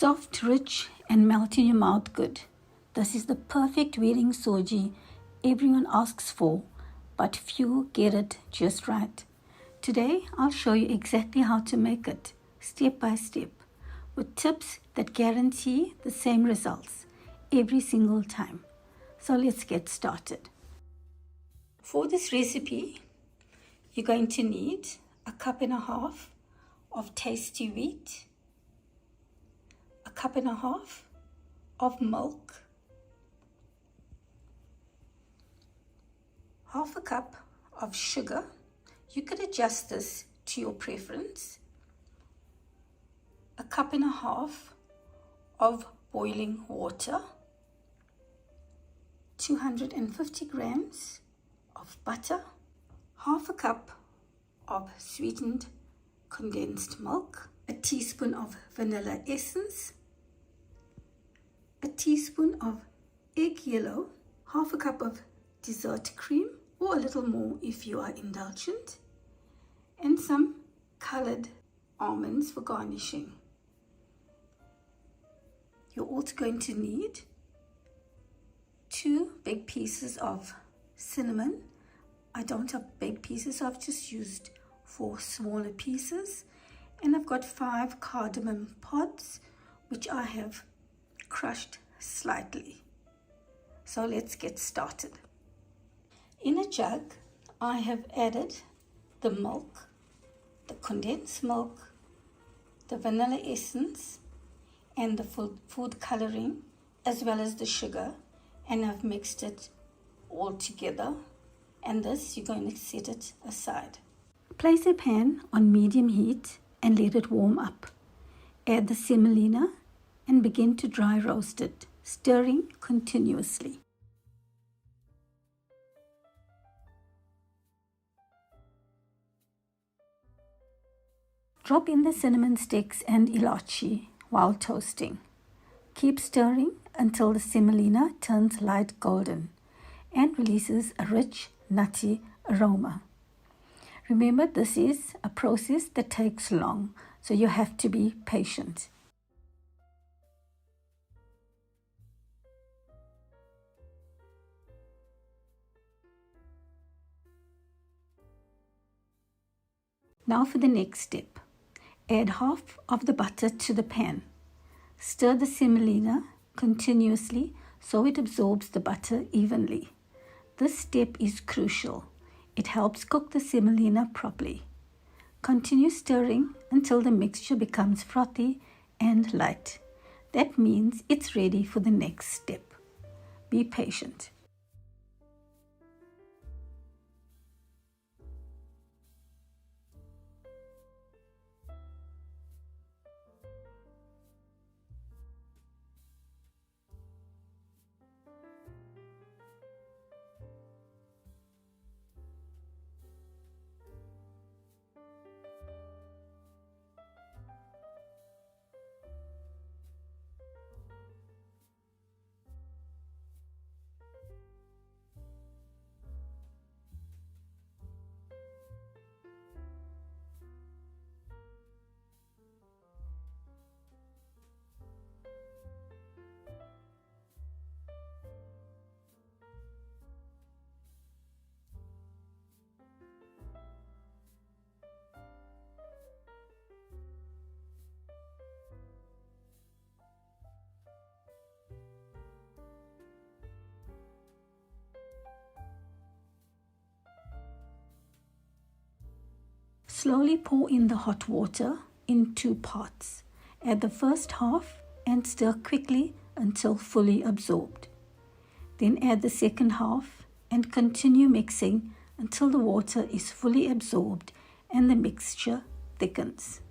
Soft, rich, and melt in your mouth good. This is the perfect wedding soji everyone asks for, but few get it just right. Today, I'll show you exactly how to make it, step by step, with tips that guarantee the same results every single time. So let's get started. For this recipe, you're going to need a cup and a half of tasty wheat, a cup and a half of milk, half a cup of sugar. You could adjust this to your preference. A cup and a half of boiling water, 250 grams of butter, half a cup of sweetened condensed milk, a teaspoon of vanilla essence, a teaspoon of egg yellow, half a cup of dessert cream, or a little more if you are indulgent, and some colored almonds for garnishing. You're also going to need 2 big pieces of cinnamon. I don't have big pieces, I've just used 4 smaller pieces. And I've got 5 cardamom pods, which I have crushed slightly. So let's get started. In a jug, I have added the milk, the condensed milk, the vanilla essence, and the food coloring, as well as the sugar, and I've mixed it all together. And this, you're going to set it aside. Place a pan on medium heat and let it warm up. Add the semolina and begin to dry roast it, stirring continuously. Drop in the cinnamon sticks and ilachi while toasting. Keep stirring until the semolina turns light golden and releases a rich, nutty aroma. Remember, this is a process that takes long, so you have to be patient. Now for the next step. Add half of the butter to the pan. Stir the semolina continuously so it absorbs the butter evenly. This step is crucial. It helps cook the semolina properly. Continue stirring until the mixture becomes frothy and light. That means it's ready for the next step. Be patient. Slowly pour in the hot water in 2 parts. Add the first half and stir quickly until fully absorbed. Then add the second half and continue mixing until the water is fully absorbed and the mixture thickens.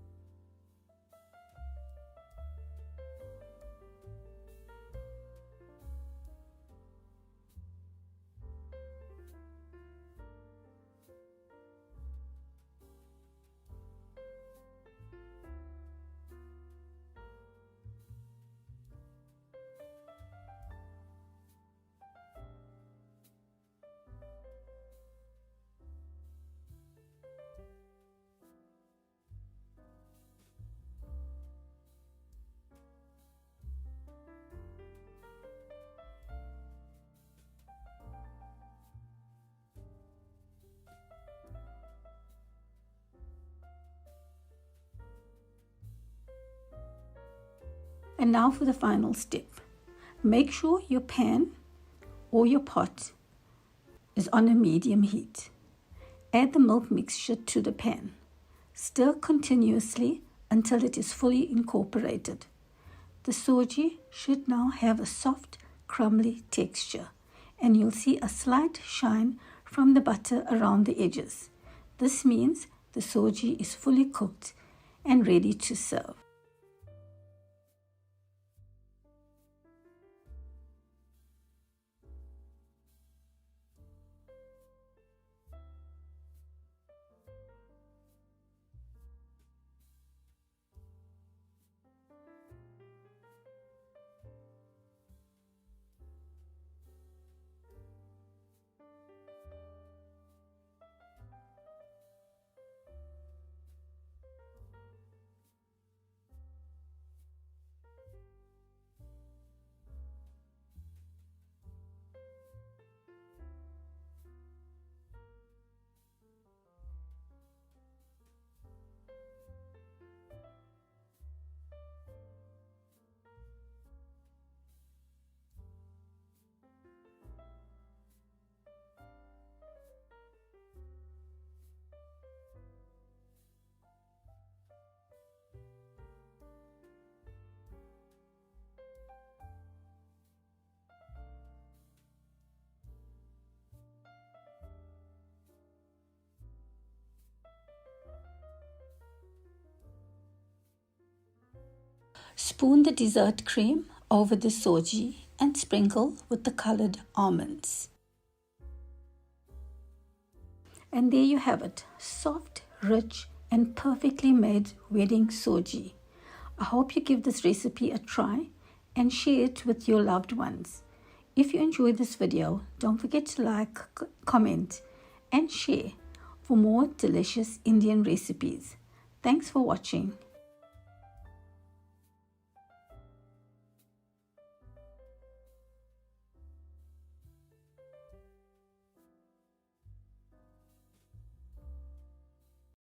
And now for the final step. Make sure your pan or your pot is on a medium heat. Add the milk mixture to the pan. Stir continuously until it is fully incorporated. The soji should now have a soft, crumbly texture, and you'll see a slight shine from the butter around the edges. This means the soji is fully cooked and ready to serve. Spoon the dessert cream over the soji and sprinkle with the colored almonds. And there you have it, soft, rich, and perfectly made wedding soji. I hope you give this recipe a try and share it with your loved ones. If you enjoyed this video, don't forget to like, comment, and share for more delicious Indian recipes. Thanks for watching.